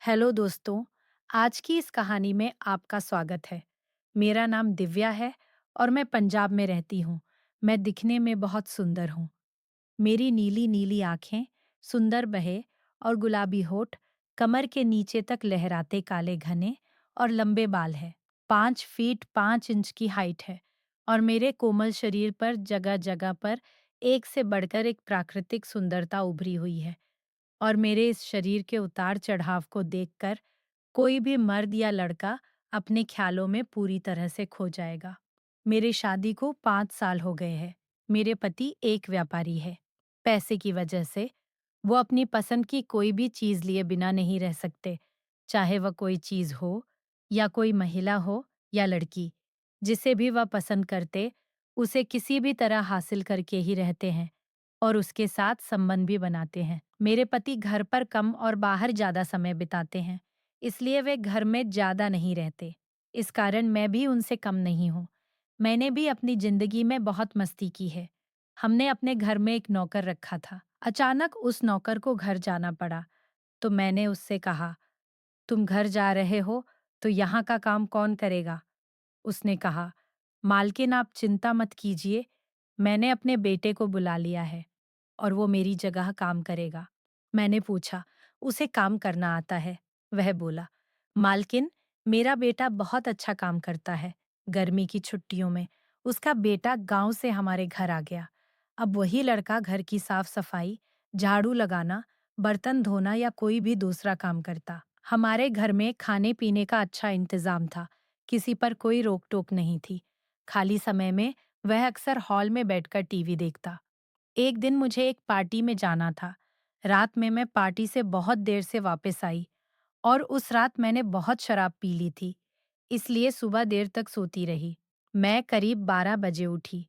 Hello दोस्तों। आज की इस कहानी में आपका स्वागत है। मेरा नाम दिव्या है और मैं पंजाब में रहती हूँ। मैं दिखने में बहुत सुंदर हूँ। मेरी नीली नीली आंखें, सुंदर बहे और गुलाबी होठ, कमर के नीचे तक लहराते काले घने और लंबे बाल है। 5 फीट 5 इंच की हाइट है और मेरे कोमल शरीर पर जगह जगह पर एक से बढ़कर एक प्राकृतिक सुंदरता उभरी हुई है। और मेरे इस शरीर के उतार चढ़ाव को देखकर कोई भी मर्द या लड़का अपने ख्यालों में पूरी तरह से खो जाएगा। मेरी शादी को 5 साल हो गए हैं। मेरे पति एक व्यापारी है। पैसे की वजह से वो अपनी पसंद की कोई भी चीज लिए बिना नहीं रह सकते, चाहे वह कोई चीज हो या कोई महिला हो या लड़की। जिसे भी वह पसंद करते, उसे किसी भी तरह हासिल करके ही रहते हैं और उसके साथ संबंध भी बनाते हैं। मेरे पति घर पर कम और बाहर ज्यादा समय बिताते हैं, इसलिए वे घर में ज्यादा नहीं रहते। इस कारण मैं भी उनसे कम नहीं हूँ। मैंने भी अपनी जिंदगी में बहुत मस्ती की है। हमने अपने घर में एक नौकर रखा था। अचानक उस नौकर को घर जाना पड़ा, तो मैंने उससे कहा, तुम घर जा रहे हो, तो यहाँ का काम कौन करेगा? उसने कहा, मालकिन आप चिंता मत कीजिए, मैंने अपने बेटे को बुला लिया है और वो मेरी जगह काम करेगा। मैंने पूछा, उसे काम करना आता है? वह बोला, मालकिन, मेरा बेटा बहुत अच्छा काम करता है। गर्मी की छुट्टियों में उसका बेटा गांव से हमारे घर आ गया। अब वही लड़का घर की साफ सफाई, झाड़ू लगाना, बर्तन धोना या कोई भी दूसरा काम करता। हमारे घर में खाने पीने का अच्छा इंतजाम था। किसी पर कोई रोक टोक नहीं थी। खाली समय में वह अक्सर हॉल में बैठकर टीवी देखता। एक दिन मुझे एक पार्टी में जाना था। रात में मैं पार्टी से बहुत देर से वापस आई और उस रात मैंने बहुत शराब पी ली थी, इसलिए सुबह देर तक सोती रही। मैं करीब 12 बजे उठी।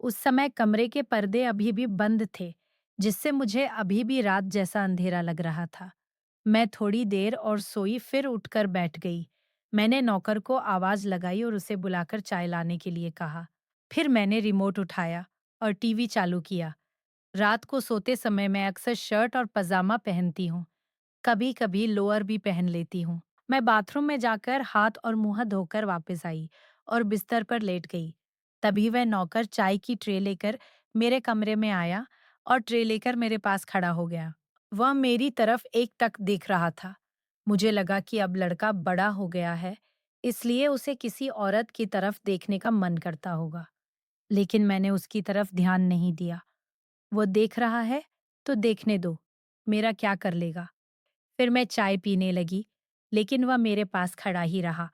उस समय कमरे के पर्दे अभी भी बंद थे, जिससे मुझे अभी भी रात जैसा अंधेरा लग रहा था। मैं थोड़ी देर और सोई, फिर उठकर बैठ गई। मैंने नौकर को आवाज लगाई और उसे बुलाकर चाय लाने के लिए कहा। फिर मैंने रिमोट उठाया और टीवी चालू किया। रात को सोते समय मैं अक्सर शर्ट और पजामा पहनती हूँ। कभी कभी लोअर भी पहन लेती हूँ। मैं बाथरूम में जाकर हाथ और मुंह धोकर वापस आई और बिस्तर पर लेट गई। तभी वह नौकर चाय की ट्रे लेकर मेरे कमरे में आया और ट्रे लेकर मेरे पास खड़ा हो गया। वह मेरी तरफ एकटक देख रहा था। मुझे लगा कि अब लड़का बड़ा हो गया है, इसलिए उसे किसी औरत की तरफ देखने का मन करता होगा। लेकिन मैंने उसकी तरफ ध्यान नहीं दिया। वो देख रहा है तो देखने दो, मेरा क्या कर लेगा। फिर मैं चाय पीने लगी, लेकिन वह मेरे पास खड़ा ही रहा।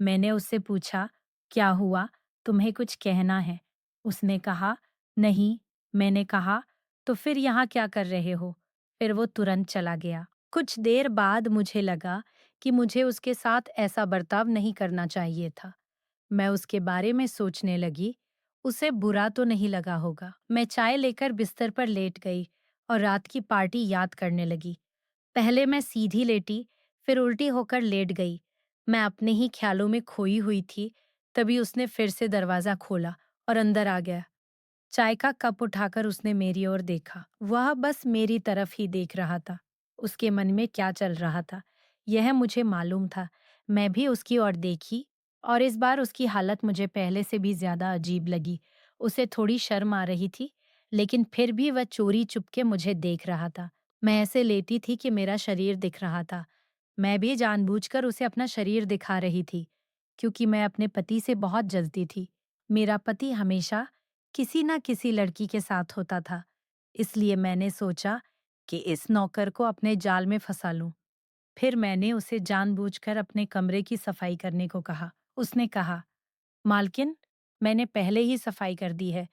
मैंने उससे पूछा, क्या हुआ? तुम्हें कुछ कहना है? उसने कहा, नहीं। मैंने कहा, तो फिर यहाँ क्या कर रहे हो? फिर वो तुरंत चला गया। कुछ देर बाद मुझे लगा कि मुझे उसके साथ ऐसा बर्ताव नहीं करना चाहिए था। मैं उसके बारे में सोचने लगी, उसे बुरा तो नहीं लगा होगा। मैं चाय लेकर बिस्तर पर लेट गई और रात की पार्टी याद करने लगी। पहले मैं सीधी लेटी, फिर उल्टी होकर लेट गई। मैं अपने ही ख्यालों में खोई हुई थी, तभी उसने फिर से दरवाजा खोला और अंदर आ गया। चाय का कप उठाकर उसने मेरी ओर देखा। वह बस मेरी तरफ ही देख रहा था। उसके मन में क्या चल रहा था, यह मुझे मालूम था। मैं भी उसकी ओर देखी और इस बार उसकी हालत मुझे पहले से भी ज्यादा अजीब लगी। उसे थोड़ी शर्म आ रही थी, लेकिन फिर भी वह चोरी चुपके मुझे देख रहा था। मैं ऐसे लेटी थी कि मेरा शरीर दिख रहा था। मैं भी जानबूझकर उसे अपना शरीर दिखा रही थी, क्योंकि मैं अपने पति से बहुत जलती थी। मेरा पति हमेशा किसी न किसी लड़की के साथ होता था, इसलिए मैंने सोचा कि इस नौकर को अपने जाल में फंसा लूं। फिर मैंने उसे जानबूझकर अपने कमरे की सफाई करने को कहा। उसने कहा, मालकिन, मैंने पहले ही सफाई कर दी है।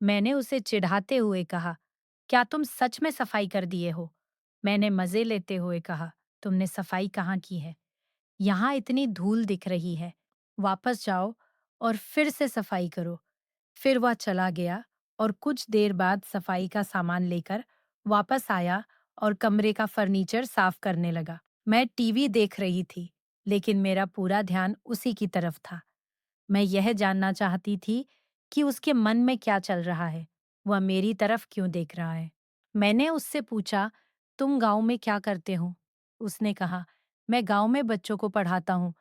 मैंने उसे चिढ़ाते हुए कहा, क्या तुम सच में सफाई कर दिए हो? मैंने मजे लेते हुए कहा, तुमने सफाई कहाँ की है? यहाँ इतनी धूल दिख रही है। वापस जाओ और फिर से सफाई करो। फिर वह चला गया और कुछ देर बाद सफाई का सामान लेकर वापस आया और कमरे का फर्नीचर साफ करने लगा। मैं टीवी देख रही थी, लेकिन मेरा पूरा ध्यान उसी की तरफ था। मैं यह जानना चाहती थी कि उसके मन में क्या चल रहा है, वह मेरी तरफ क्यों देख रहा है। मैंने उससे पूछा, तुम गांव में क्या करते हो? उसने कहा, मैं गांव में बच्चों को पढ़ाता हूँ।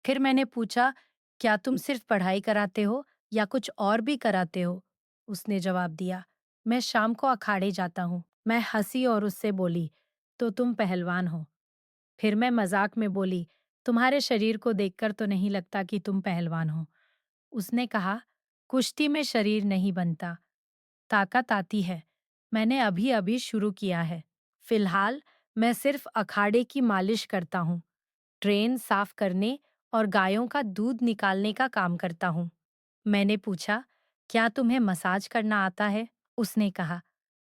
फिर मैंने पूछा, क्या तुम सिर्फ पढ़ाई कराते हो या कुछ और भी कराते हो? उसने जवाब दिया, मैं शाम को अखाड़े जाता हूँ। मैं हंसी और उससे बोली, तो तुम पहलवान हो? फिर मैं मजाक में बोली, तुम्हारे शरीर को देखकर तो नहीं लगता कि तुम पहलवान हो। उसने कहा, कुश्ती में शरीर नहीं बनता, ताकत आती है। मैंने अभी अभी शुरू किया है। फिलहाल मैं सिर्फ अखाड़े की मालिश करता हूँ, ट्रेन साफ करने और गायों का दूध निकालने का काम करता हूँ। मैंने पूछा, क्या तुम्हें मसाज करना आता है? उसने कहा,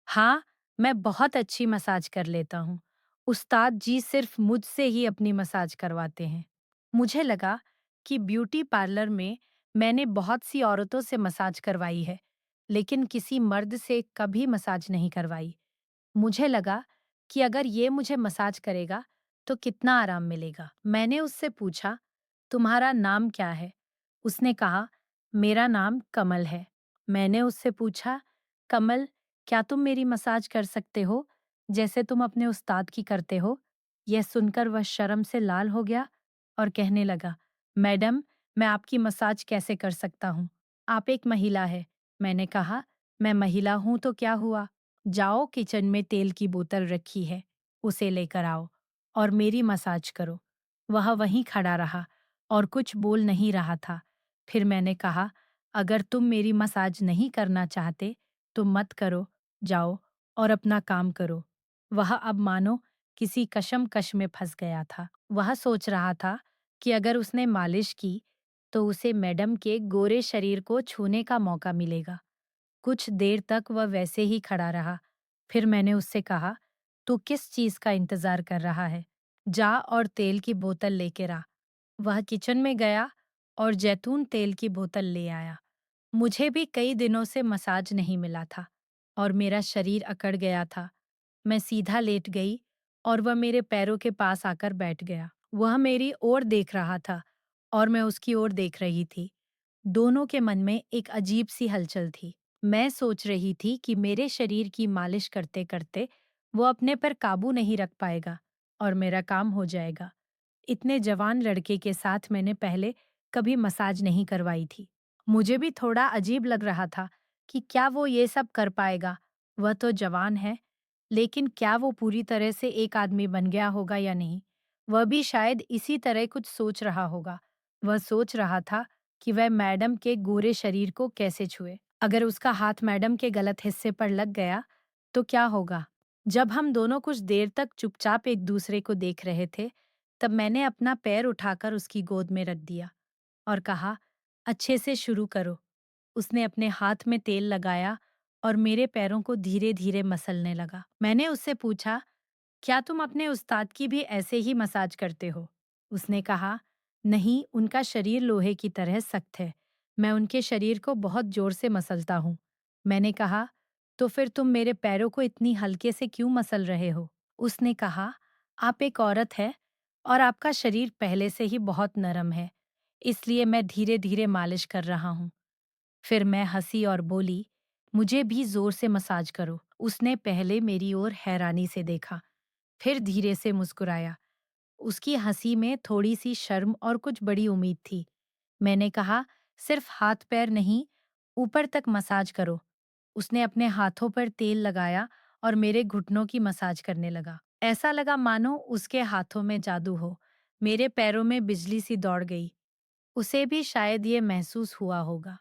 हाँ, मैं बहुत अच्छी मसाज कर लेता हूँ। उस्ताद जी सिर्फ मुझसे ही अपनी मसाज करवाते हैं। मुझे लगा कि ब्यूटी पार्लर में मैंने बहुत सी औरतों से मसाज करवाई है, लेकिन किसी मर्द से कभी मसाज नहीं करवाई। मुझे लगा कि अगर ये मुझे मसाज करेगा, तो कितना आराम मिलेगा। मैंने उससे पूछा, तुम्हारा नाम क्या है? उसने कहा, मेरा नाम कमल है। मैंने उससे पूछा, कमल, क्या तुम मेरी मसाज कर सकते हो, जैसे तुम अपने उस्ताद की करते हो? यह सुनकर वह शर्म से लाल हो गया और कहने लगा, मैडम, मैं आपकी मसाज कैसे कर सकता हूँ? आप एक महिला है। मैंने कहा, मैं महिला हूं तो क्या हुआ? जाओ, किचन में तेल की बोतल रखी है, उसे लेकर आओ और मेरी मसाज करो। वह वहीं खड़ा रहा और कुछ बोल नहीं रहा था। फिर मैंने कहा, अगर तुम मेरी मसाज नहीं करना चाहते तो मत करो, जाओ और अपना काम करो। वह अब मानो किसी कशमकश में फंस गया था। वह सोच रहा था कि अगर उसने मालिश की तो उसे मैडम के गोरे शरीर को छूने का मौका मिलेगा। कुछ देर तक वह वैसे ही खड़ा रहा। फिर मैंने उससे कहा, तू किस चीज का इंतजार कर रहा है? जा और तेल की बोतल लेकर आ। वह किचन में गया और जैतून तेल की बोतल ले आया। मुझे भी कई दिनों से मसाज नहीं मिला था और मेरा शरीर अकड़ गया था। मैं सीधा लेट गई और वह मेरे पैरों के पास आकर बैठ गया। वह मेरी ओर देख रहा था और मैं उसकी ओर देख रही थी। दोनों के मन में एक अजीब सी हलचल थी। मैं सोच रही थी कि मेरे शरीर की मालिश करते करते वो अपने पर काबू नहीं रख पाएगा और मेरा काम हो जाएगा। इतने जवान लड़के के साथ मैंने पहले कभी मसाज नहीं करवाई थी। मुझे भी थोड़ा अजीब लग रहा था कि क्या वो ये सब कर पाएगा। वह तो जवान है, लेकिन क्या वो पूरी तरह से एक आदमी बन गया होगा या नहीं? वह भी शायद इसी तरह कुछ सोच रहा होगा। वह सोच रहा था कि वह मैडम के गोरे शरीर को कैसे छुए। अगर उसका हाथ मैडम के गलत हिस्से पर लग गया, तो क्या होगा? जब हम दोनों कुछ देर तक चुपचाप एक दूसरे को देख रहे थे, तब मैंने अपना पैर उठाकर उसकी गोद में रख दिया और कहा, अच्छे से शुरू करो। उसने अपने हाथ में तेल लगाया और मेरे पैरों को धीरे धीरे मसलने लगा। मैंने उससे पूछा, क्या तुम अपने उस्ताद की भी ऐसे ही मसाज करते हो? उसने कहा, नहीं, उनका शरीर लोहे की तरह सख्त है। मैं उनके शरीर को बहुत जोर से मसलता हूँ। मैंने कहा, तो फिर तुम मेरे पैरों को इतनी हल्के से क्यों मसल रहे हो? उसने कहा, आप एक औरत है और आपका शरीर पहले से ही बहुत नरम है, इसलिए मैं धीरे धीरे मालिश कर रहा हूँ। फिर मैं हंसी और बोली, मुझे भी जोर से मसाज करो। उसने पहले मेरी ओर हैरानी से देखा, फिर धीरे से मुस्कुराया। उसकी हंसी में थोड़ी सी शर्म और कुछ बड़ी उम्मीद थी। मैंने कहा, सिर्फ हाथ पैर नहीं, ऊपर तक मसाज करो। उसने अपने हाथों पर तेल लगाया और मेरे घुटनों की मसाज करने लगा। ऐसा लगा मानो उसके हाथों में जादू हो। मेरे पैरों में बिजली सी दौड़ गई। उसे भी शायद ये महसूस हुआ होगा।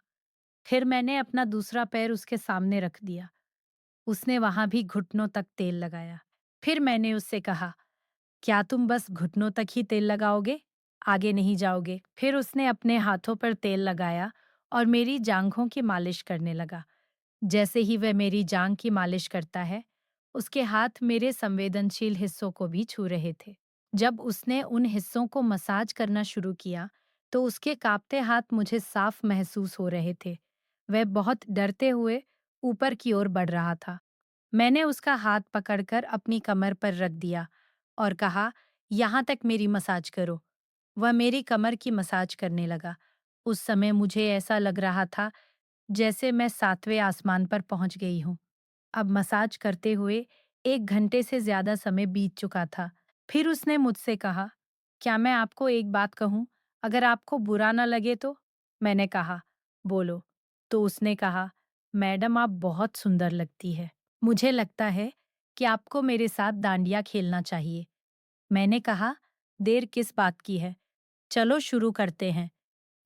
फिर मैंने अपना दूसरा पैर उसके सामने रख दिया। उसने वहां भी घुटनों तक तेल लगाया। फिर मैंने उससे कहा, क्या तुम बस घुटनों तक ही तेल लगाओगे? आगे नहीं जाओगे? फिर उसने अपने हाथों पर तेल लगाया और मेरी जांघों की मालिश करने लगा। जैसे ही वह मेरी जांघ की मालिश करता है, उसके हाथ मेरे संवेदनशील हिस्सों को भी छू रहे थे। जब उसने उन हिस्सों को मसाज करना शुरू किया, तो उसके कांपते हाथ मुझे साफ महसूस हो रहे थे। वह बहुत डरते हुए ऊपर की ओर बढ़ रहा था। मैंने उसका हाथ पकड़कर अपनी कमर पर रख दिया और कहा, यहाँ तक मेरी मसाज करो। वह मेरी कमर की मसाज करने लगा। उस समय मुझे ऐसा लग रहा था जैसे मैं सातवें आसमान पर पहुंच गई हूँ। अब मसाज करते हुए 1 घंटे से ज्यादा समय बीत चुका था। फिर उसने मुझसे कहा, क्या मैं आपको एक बात कहूँ? अगर आपको बुरा ना लगे तो? मैंने कहा, बोलो। तो उसने कहा, मैडम आप बहुत सुंदर लगती है। मुझे लगता है कि आपको मेरे साथ डांडिया खेलना चाहिए। मैंने कहा, देर किस बात की है? चलो शुरू करते हैं।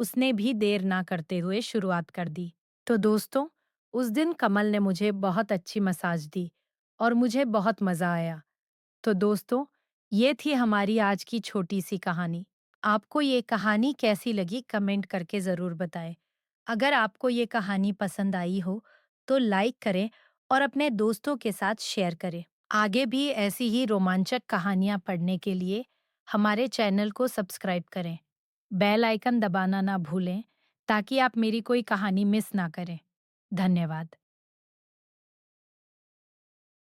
उसने भी देर ना करते हुए शुरुआत कर दी। तो दोस्तों, उस दिन कमल ने मुझे बहुत अच्छी मसाज दी और मुझे बहुत मजा आया। तो दोस्तों, ये थी हमारी आज की छोटी सी कहानी। आपको ये कहानी कैसी लगी कमेंट करके ज़रूर बताएं। अगर आपको ये कहानी पसंद आई हो, तो लाइक करें और अपने दोस्तों के साथ शेयर करें। आगे भी ऐसी ही रोमांचक कहानियाँ पढ़ने के लिए हमारे चैनल को सब्सक्राइब करें। बेल आइकन दबाना ना भूलें ताकि आप मेरी कोई कहानी मिस ना करें। धन्यवाद।